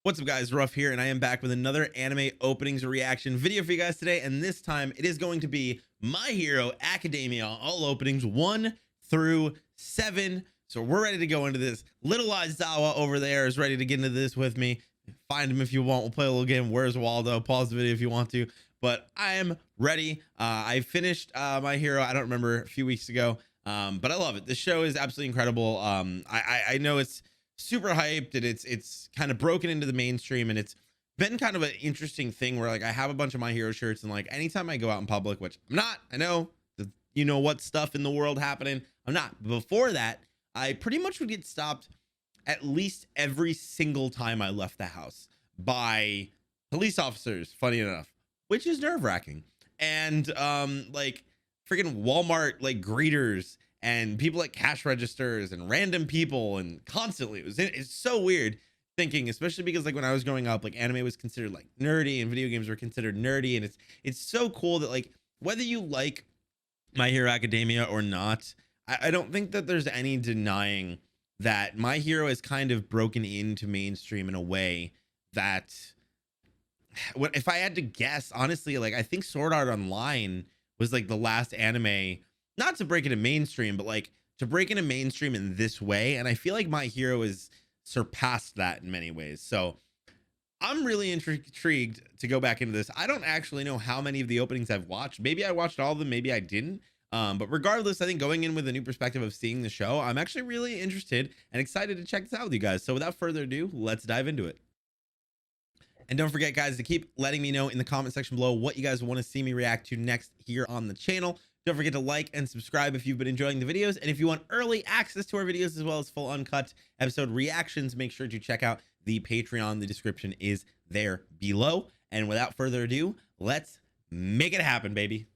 What's up guys, Ruff here, and I am back with another anime openings reaction video for you guys today, and this time it is going to be My Hero Academia, all openings 1 through 7. So we're ready to go into this. Little Aizawa over there is ready to get into this with me. Find him if you want. We'll play a little game. Where's Waldo? Pause the video if you want to, but I am ready. I finished My Hero, I don't remember, a few weeks ago, but I love it. This show is absolutely incredible. I know it's super hyped and it's kind of broken into the mainstream, and it's been kind of an interesting thing where like I have a bunch of My Hero shirts, and like anytime I go out in public, which I'm not, I know the, you know what stuff in the world happening, I'm not. Before that, I pretty much would get stopped at least every single time I left the house by police officers, funny enough, which is nerve-wracking. And like freaking Walmart like greeters and people at cash registers and random people, and constantly it's so weird thinking, especially because like when I was growing up, like anime was considered like nerdy and video games were considered nerdy, and it's so cool that like whether you like My Hero Academia or not, I don't think that there's any denying that My Hero is kind of broken into mainstream in a way that what if I had to guess, honestly, like I think Sword Art Online was like the last anime not to break into mainstream, but like to break into mainstream in this way, and I feel like My Hero is surpassed that in many ways. So I'm really intrigued to go back into this. I don't actually know how many of the openings I've watched. Maybe I watched all of them, maybe I didn't. But regardless, I think going in with a new perspective of seeing the show, I'm actually really interested and excited to check this out with you guys. So without further ado, let's dive into it. And don't forget, guys, to keep letting me know in the comment section below what you guys want to see me react to next here on the channel. Don't forget to like and subscribe if you've been enjoying the videos. And if you want early access to our videos as well as full uncut episode reactions, make sure to check out the Patreon. The description is there below. And without further ado, let's make it happen, baby.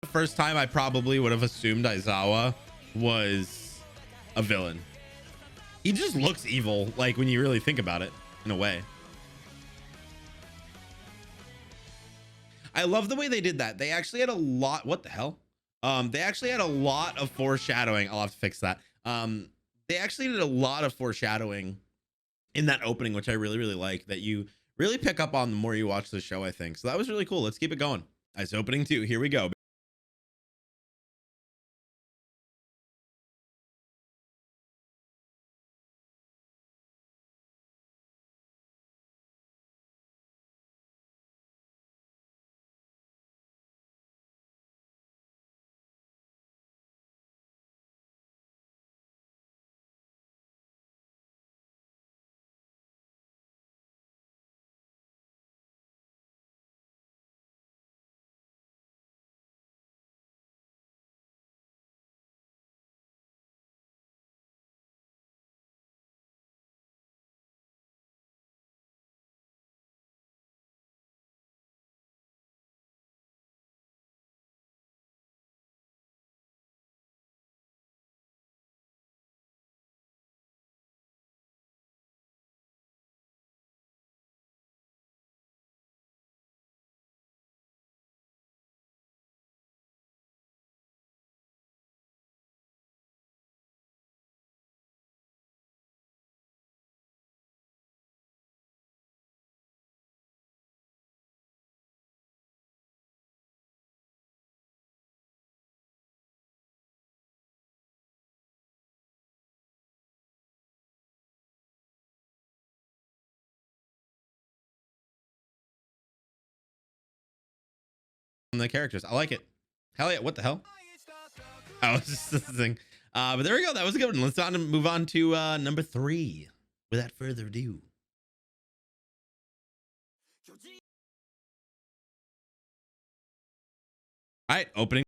The first time I probably would have assumed Aizawa was a villain. He just looks evil, like when you really think about it, in a way. I love the way they did that. They actually had a lot. What the hell? They actually had a lot of foreshadowing. I'll have to fix that. They actually did a lot of foreshadowing in that opening, which I really, really like, that you really pick up on the more you watch the show, I think. So that was really cool. Let's keep it going. Nice opening too. Here we go. the characters. I like it. Hell yeah. What the hell? Oh, it's just this thing. But there we go. That was a good one. Let's move on to number 3 without further ado. All right, opening.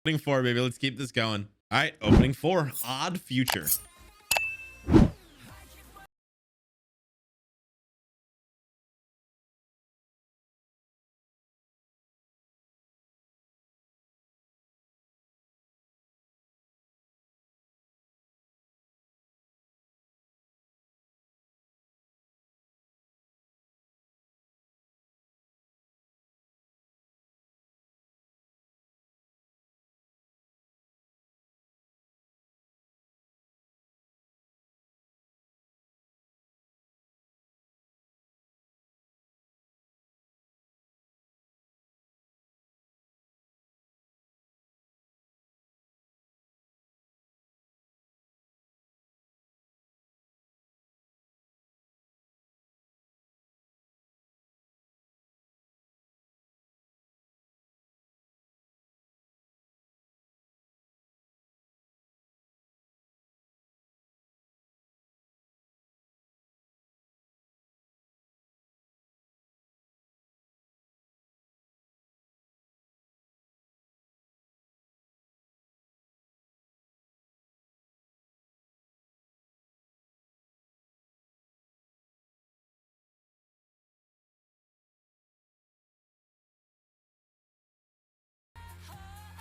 Opening 4, baby. Let's keep this going. All right, opening 4. Odd Future.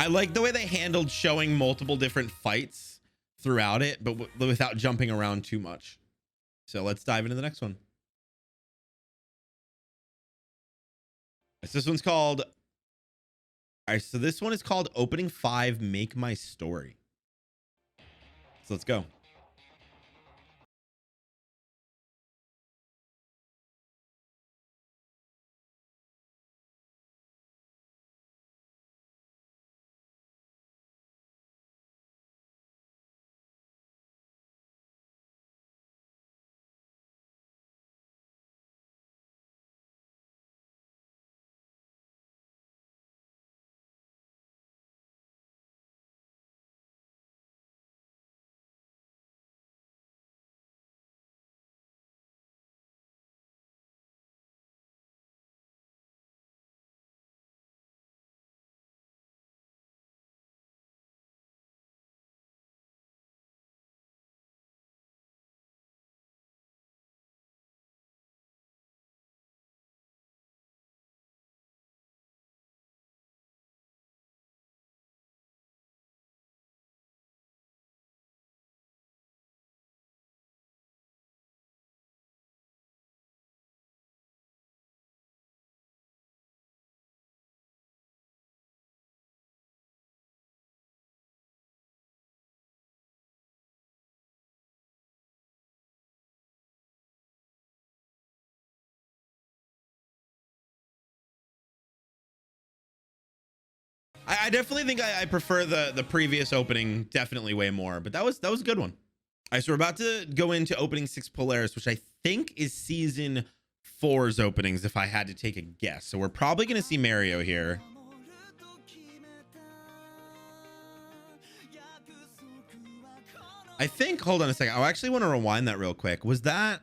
I like the way they handled showing multiple different fights throughout it, but without jumping around too much. So let's dive into the next one. So this one's called. All right, so this one is called Opening 5 Make My Story. So let's go. I definitely think I prefer the previous opening definitely way more, but that was a good one. All right, so we're about to go into opening 6 Polaris, which I think is season 4's openings, if I had to take a guess. So we're probably going to see Mario here. I think, hold on a second. I actually want to rewind that real quick. Was that?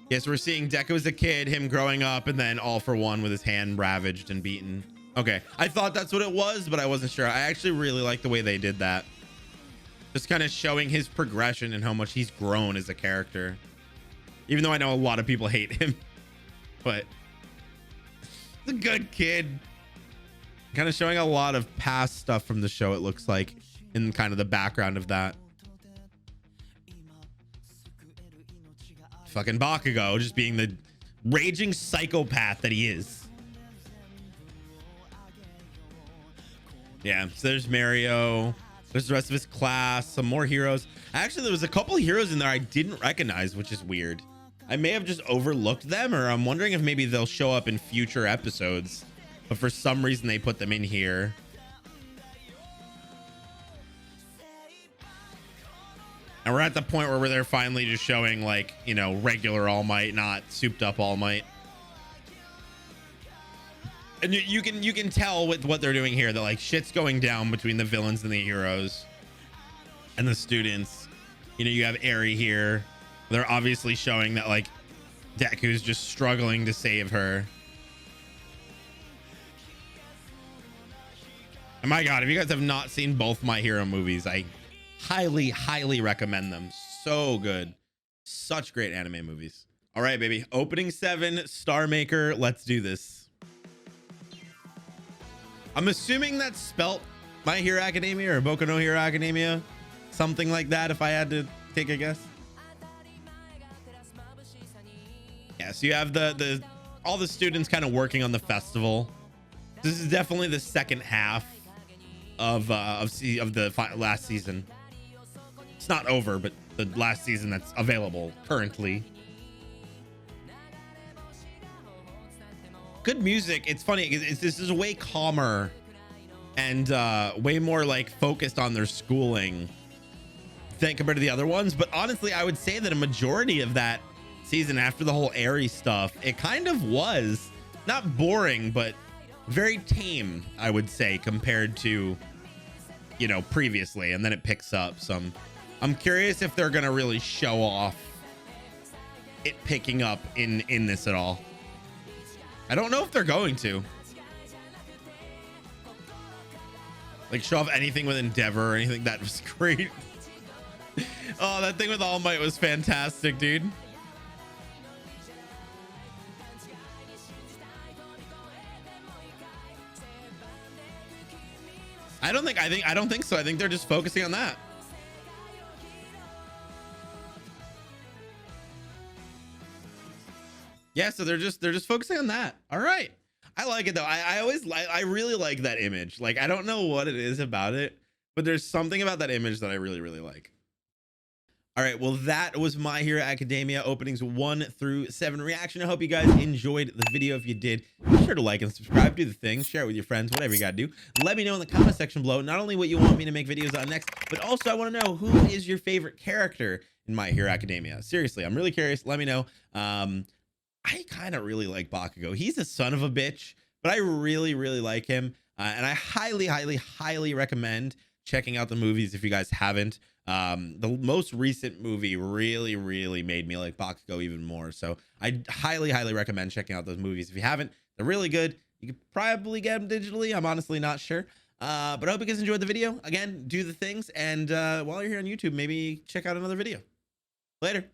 Yes, we're seeing Deku as a kid, him growing up, and then All for One with his hand ravaged and beaten. Okay, I thought that's what it was, but I wasn't sure. I actually really like the way they did that. Just kind of showing his progression and how much he's grown as a character. Even though I know a lot of people hate him, but he's a good kid. Kind of showing a lot of past stuff from the show, it looks like, in kind of the background of that. Fucking Bakugo just being the raging psychopath that he is. Yeah, so there's Mario. There's the rest of his class, some more heroes. Actually, there was a couple of heroes in there I didn't recognize, which is weird. I may have just overlooked them, or I'm wondering if maybe they'll show up in future episodes, but for some reason they put them in here. And we're at the point where they're finally just showing, like, you know, regular All Might, not souped up All Might. And you can tell with what they're doing here that, like, shit's going down between the villains and the heroes and the students. You know, you have Eri here. They're obviously showing that, like, Deku's just struggling to save her. And my God, if you guys have not seen both My Hero movies, I highly recommend them. So good. Such great anime movies. All right, baby. Opening 7, Star Maker. Let's do this. I'm assuming that's spelt My Hero Academia or Boku no Hero Academia. Something like that, if I had to take a guess. Yeah, so you have all the students kind of working on the festival. This is definitely the second half of the last season. It's not over, but the last season that's available currently. Good music. It's funny. This is way calmer and way more like focused on their schooling than compared to the other ones. But honestly, I would say that a majority of that season, after the whole Eri stuff, it kind of was not boring, but very tame, I would say, compared to, you know, previously. And then it picks up some. I'm curious if they're gonna really show off it picking up in this at all. I don't know if they're going to, like, show off anything with Endeavor or anything. That was great. Oh, that thing with All Might was fantastic, dude. I don't think so. I think they're just focusing on that. Yeah, so they're just focusing on that. All right. I like it though. I really like that image. Like, I don't know what it is about it, but there's something about that image that I really like. All right, well, that was My Hero Academia openings 1 through 7 reaction. I hope you guys enjoyed the video. If you did, be sure to like and subscribe, do the things, share it with your friends, whatever you gotta do. Let me know in the comment section below not only what you want me to make videos on next, but also I want to know who is your favorite character in My Hero Academia. Seriously, I'm really curious. Let me know. I kind of really like Bakugo. He's a son of a bitch, but I really like him. And I highly recommend checking out the movies if you guys haven't. The most recent movie really made me like Bakugo even more. So I highly recommend checking out those movies. If you haven't, they're really good. You could probably get them digitally. I'm honestly not sure. But I hope you guys enjoyed the video. Again, do the things. And while you're here on YouTube, maybe check out another video. Later.